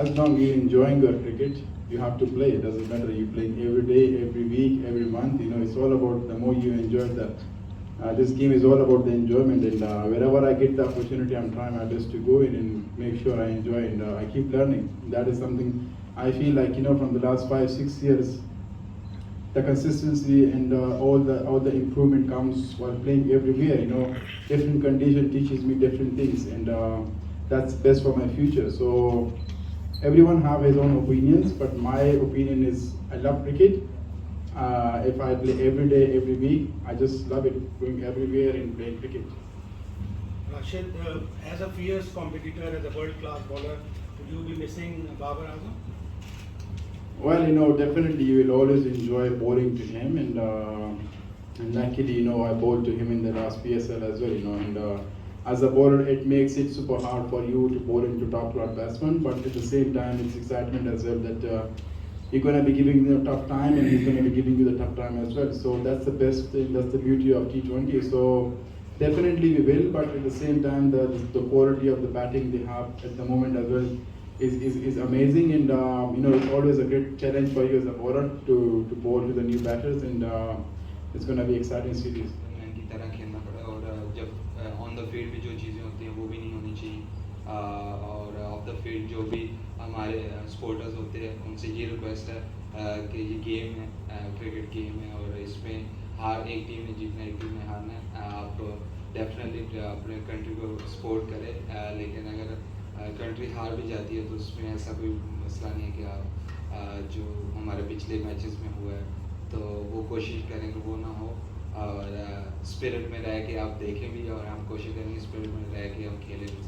as long you enjoying your cricket, you have to play. It doesn't matter you playing every day, every week, every month. You know, it's all about the more you enjoy that. This game is all about the enjoyment, and wherever I get the opportunity, I'm trying my best to go in and make sure I enjoy, and I keep learning. That is something I feel like, you know, from the last 5-6 years, the consistency and all the improvement comes while playing everywhere. You know, different condition teaches me different things, and that's best for my future. So everyone have his own opinions, but my opinion is I love cricket. If I play every day, every week, I just love it, going everywhere and playing cricket. Rashid, as a fierce competitor, as a world-class bowler, would you be missing Babar Azam? Well, you know, definitely you will always enjoy bowling to him, and luckily, you know, I bowled to him in the last PSL as well, you know, and as a bowler, it makes it super hard for you to bowl into top-class batsman, but at the same time, it's excitement as well that you're going to be giving him a tough time, and he's going to be giving you the tough time as well. So that's the best thing, that's the beauty of T20. So definitely we will, but at the same time, the quality of the batting they have at the moment as well is amazing, and you know, it's always a great challenge for you as a bowler to bowl to the new batters, and it's going to be exciting series. की तरह खेलना पड़ा, और जब on the field भी जो चीज़ें होती हैं वो भी नहीं होनी चाहिए, और ऑफ द फील्ड जो भी हमारे स्पोर्टर्स होते हैं उनसे ये रिक्वेस्ट है कि ये गेम है, क्रिकेट गेम है, और इसमें हार एक टीम ने जीतना, एक टीम ने हारना है। आप डेफिनेटली अपने कंट्री को सपोर्ट करें, लेकिन अगर कंट्री हार भी जाती है तो उसमें ऐसा कोई मसला नहीं है कि आप जो हमारे पिछले मैचेस में हुआ है तो वो कोशिश करें कि वो ना हो, और स्पिरिट में रह के आप देखें भी, और हम कोशिश करेंगे स्पिरिट में रह के हम खेलें भी।